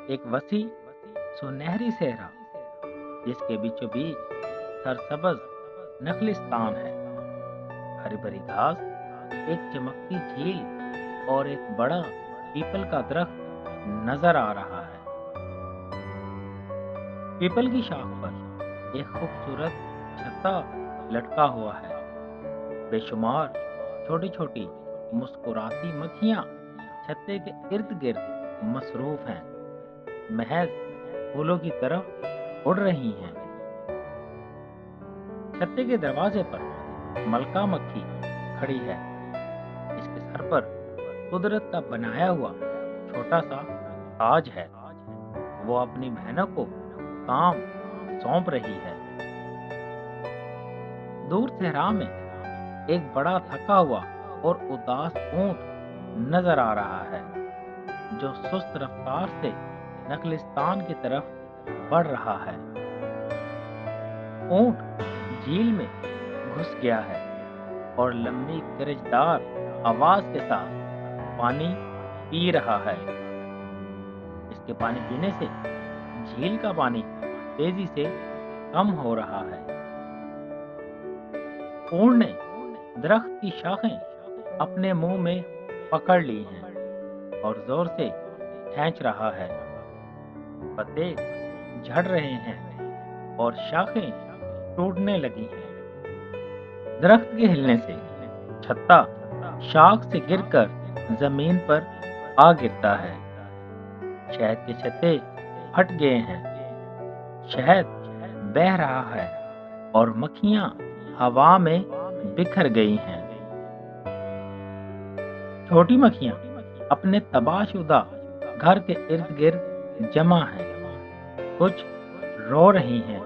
ایک وسیع سنہری صحرا جس کے بیچوں بیچ سرسبز نخلستان ہے، ہری بھری گھاس، ایک چمکتی جھیل اور ایک بڑا پیپل کا درخت نظر آ رہا ہے۔ پیپل کی شاخ پر ایک خوبصورت چھتا لٹکا ہوا ہے، بے شمار چھوٹی چھوٹی مسکراتی مکھیاں چھتے کے ارد گرد مصروف ہیں، محض پھولوں کی طرف اڑ رہی ہیں۔ چھتے کے دروازے پر ملکہ مکھی کھڑی ہے، اس کے سر پر قدرت کا بنایا ہوا چھوٹا سا تاج ہے۔ وہ اپنی بہنوں کو کام سونپ رہی ہے۔ دور صحرا میں ایک بڑا تھکا ہوا اور اداس اونٹ نظر آ رہا ہے جو سست رفتار سے نخلستان کی طرف بڑھ رہا ہے۔ اونٹ جھیل میں گھس گیا ہے اور لمبی گرجدار آواز کے ساتھ پانی پی رہا ہے۔ اس کے پانی پینے سے جھیل کا پانی تیزی سے کم ہو رہا ہے۔ اونٹ نے درخت کی شاخیں اپنے منہ میں پکڑ لی ہیں اور زور سے کھینچ رہا ہے۔ پتے جھڑ رہے ہیں اور شاخیں ٹوٹنے لگی ہیں۔ درخت کے ہلنے سے چھتا شاخ سے گر کر زمین پر آ گرتا ہے۔ شہد کے چھتے پھٹ گئے ہیں، شہد بہہ رہا ہے اور مکھیاں ہوا میں بکھر گئی ہیں۔ چھوٹی مکھیاں اپنے تباہ شدہ گھر کے ارد گرد جمع ہیں، کچھ رو رہی ہیں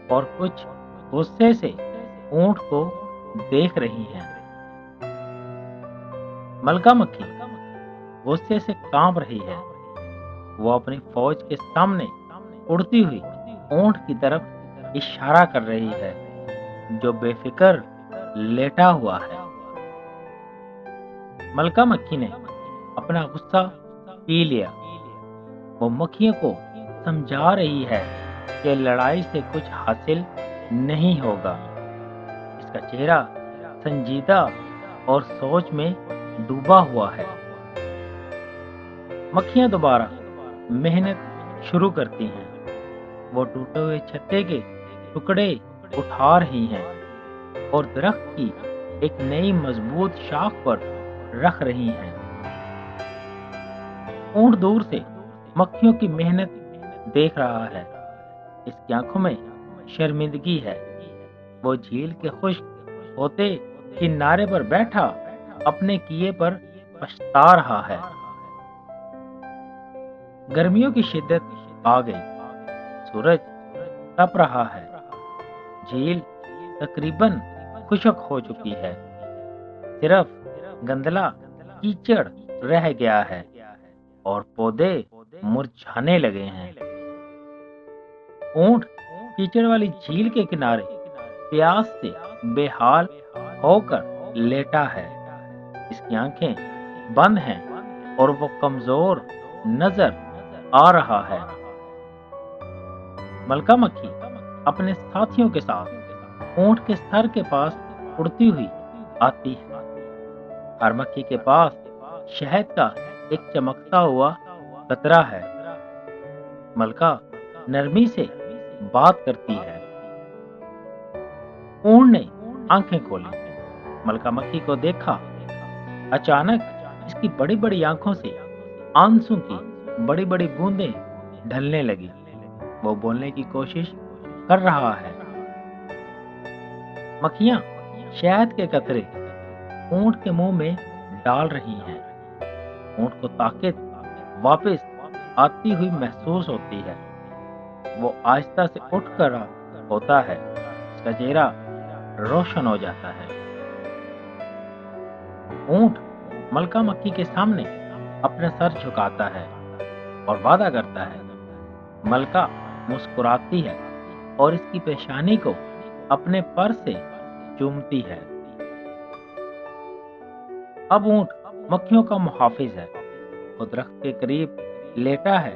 اور کچھ غصے سے اونٹ کو دیکھ رہی ہیں۔ ملکہ مکھی غصے سے کانپ رہی ہے، وہ اپنی فوج کے سامنے اڑتی ہوئی اونٹ کی طرف اشارہ کر رہی ہے جو بے فکر لیٹا ہوا ہے۔ ملکہ مکھی نے اپنا غصہ پی لیا، وہ مکھیوں کو سمجھا رہی ہے کہ لڑائی سے کچھ حاصل نہیں ہوگا۔ اس کا چہرہ سنجیدہ اور سوچ میں ڈوبا ہوا ہے۔ مکھیاں دوبارہ محنت شروع کرتی ہیں، وہ ٹوٹے ہوئے چھتے کے ٹکڑے اٹھا رہی ہیں اور درخت کی ایک نئی مضبوط شاخ پر رکھ رہی ہیں۔ اونٹ دور سے مکھیوں کی محنت دیکھ رہا ہے، اس کی آنکھوں میں شرمندگی ہے۔ وہ جھیل کے خشک ہوتے کنارے پر بیٹھا اپنے کیے پر پچھتا رہا ہے۔ گرمیوں کی شدت آ گئی، سورج تپ رہا ہے، جھیل تقریباً خشک ہو چکی ہے، صرف گندلا کیچڑ رہ گیا ہے اور پودے مرجھانے لگے ہیں۔ اونٹ کیچڑ والی جھیل کے کنارے پیاس سے بے حال ہو کر لیٹا ہے، اس کی آنکھیں بند ہیں اور وہ کمزور نظر آ رہا ہے۔ ملکہ مکھی اپنے ساتھیوں کے ساتھ اونٹ کے سر کے پاس اڑتی ہوئی آتی ہے۔ ہر مکھی کے پاس شہد کا ایک چمکتا ہوا قطرہ ہے۔ ملکہ نرمی سے بات کرتی ہے۔ اونٹ نے آنکھیں کھولی، ملکہ مکھی کو دیکھا۔ اچانک اس کی بڑی بڑی آنکھوں سے آنسو کی بڑی بڑی بوندیں ڈھلنے لگی۔ وہ بولنے کی کوشش کر رہا ہے۔ مکھیاں شہد کے قطرے اونٹ کے منہ میں ڈال رہی ہیں۔ اونٹ کو طاقت واپس آتی ہوئی محسوس ہوتی ہے، وہ آہستہ سے اٹھ کر ہوتا ہے، اس کا چہرہ روشن ہو جاتا ہے۔ اونٹ ملکہ مکھی کے سامنے اپنا سر جھکاتا ہے اور وعدہ کرتا ہے۔ ملکہ مسکراتی ہے اور اس کی پیشانی کو اپنے پر سے چومتی ہے۔ اب اونٹ مکھیوں کا محافظ ہے، وہ درخت کے قریب لیٹا ہے